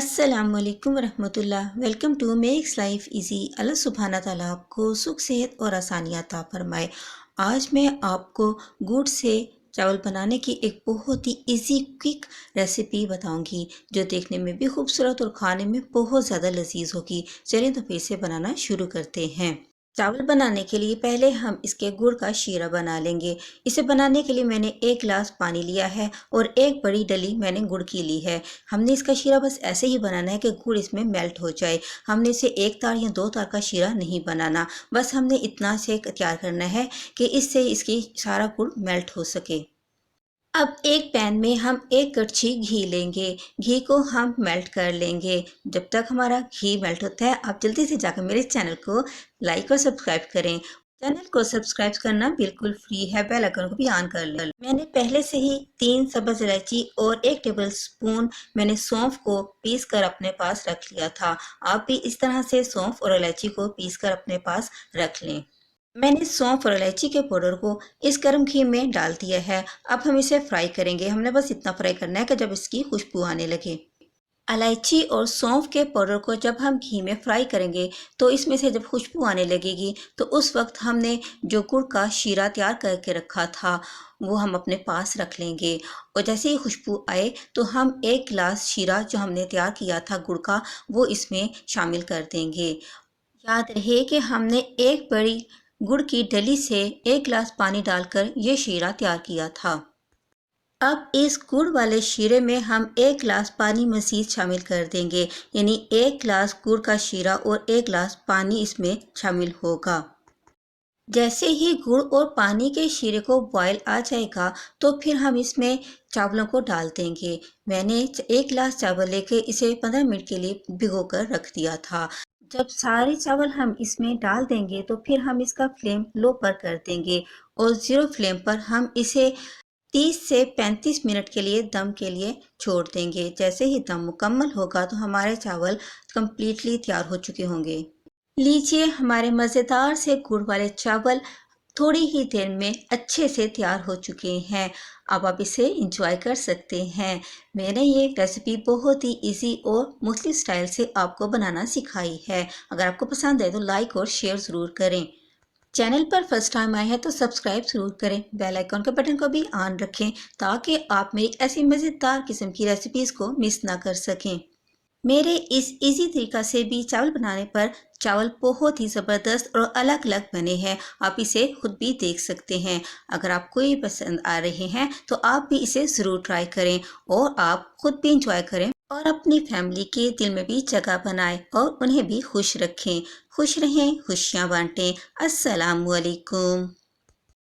अस्सलामुअलैकुम वरहमतुल्लाह। Welcome to makes life easy. अल्लाह सुब्हाना ताला आपको सुख सेहत और आसानियाँ अता फरमाए। आज मैं आपको गुड़ से चावल बनाने की एक बहुत ही इजी क्विक रेसिपी बताऊंगी जो देखने में भी खूबसूरत और खाने में बहुत ज़्यादा लजीज होगी। चलिए तो फिर से बनाना शुरू करते हैं। चावल बनाने के लिए पहले हम इसके गुड़ का शीरा बना लेंगे। इसे बनाने के लिए मैंने 1 गिलास पानी लिया है और एक बड़ी डली मैंने गुड़ की ली है। हमने इसका शीरा बस ऐसे ही बनाना है कि गुड़ इसमें मेल्ट हो जाए। हमने इसे 1 तार या 2 तार का शीरा नहीं बनाना, बस हमने इतना से तैयार करना है कि इससे इसकी सारा गुड़ मेल्ट हो सके। अब एक पैन में हम 1 कड़छी घी लेंगे। घी को हम मेल्ट कर लेंगे। जब तक हमारा घी मेल्ट होता है आप जल्दी से जाकर मेरे चैनल को लाइक और सब्सक्राइब करें। चैनल को सब्सक्राइब करना बिल्कुल फ्री है, बेल आइकन को भी ऑन कर लें। मैंने पहले से ही 3 सब्ज इलायची और 1 टेबल स्पून मैंने सौंफ को पीस कर अपने पास रख लिया था। आप भी इस तरह से सौंफ और इलायची को पीस कर अपने पास रख लें। मैंने सौंफ और इलायची के पाउडर को इस गर्म घी में डाल दिया है। अब हम इसे फ्राई करेंगे। हमने बस इतना फ्राई करना है कि जब इसकी खुशबू आने लगे। इलायची और सौंफ के पाउडर को जब हम घी में फ्राई करेंगे तो इसमें से जब खुशबू आने लगेगी तो उस वक्त हमने जो गुड़ का शीरा तैयार करके रखा था वो हम अपने पास रख लेंगे। और जैसे ही खुशबू आए तो हम 1 गिलास शीरा जो हमने तैयार किया था गुड़ का वो इसमें शामिल कर देंगे। याद रहे कि हमने एक बड़ी गुड़ की डली से 1 गिलास पानी डालकर ये शीरा तैयार किया था। अब इस गुड़ वाले शीरे में हम 1 गिलास पानी मज़ीद शामिल कर देंगे, यानी 1 गिलास गुड़ का शीरा और 1 गिलास पानी इसमें शामिल होगा। जैसे ही गुड़ और पानी के शीरे को बॉयल आ जाएगा तो फिर हम इसमें चावलों को डाल देंगे। मैंने 1 गिलास चावल लेके इसे 15 मिनट के लिए भिगो कर रख दिया था। जब सारे चावल हम इसमें डाल देंगे तो फिर हम इसका फ्लेम लो पर कर देंगे और ज़ीरो फ्लेम पर हम इसे 30 से 35 मिनट के लिए दम के लिए छोड़ देंगे। जैसे ही दम मुकम्मल होगा तो हमारे चावल कंप्लीटली तैयार हो चुके होंगे। लीजिए हमारे मज़ेदार से गुड़ वाले चावल थोड़ी ही देर में अच्छे से तैयार हो चुके हैं। अब आप इसे इंजॉय कर सकते हैं। मैंने ये रेसिपी बहुत ही इजी और मुख्तलिफ स्टाइल से आपको बनाना सिखाई है। अगर आपको पसंद आए तो लाइक और शेयर ज़रूर करें। चैनल पर फर्स्ट टाइम आए हैं तो सब्सक्राइब ज़रूर करें। बेल आइकन के बटन को भी ऑन रखें ताकि आप मेरी ऐसी मज़ेदार किस्म की रेसिपीज़ को मिस ना कर सकें। मेरे इस इजी तरीका से भी चावल बनाने पर चावल बहुत ही ज़बरदस्त और अलग अलग बने हैं। आप इसे खुद भी देख सकते हैं। अगर आपको ये पसंद आ रहे हैं तो आप भी इसे ज़रूर ट्राई करें और आप खुद भी इंजॉय करें और अपनी फैमिली के दिल में भी जगह बनाएं और उन्हें भी खुश रखें। खुश रहें, खुशियाँ बांटें। अस्सलामुअलैकुम।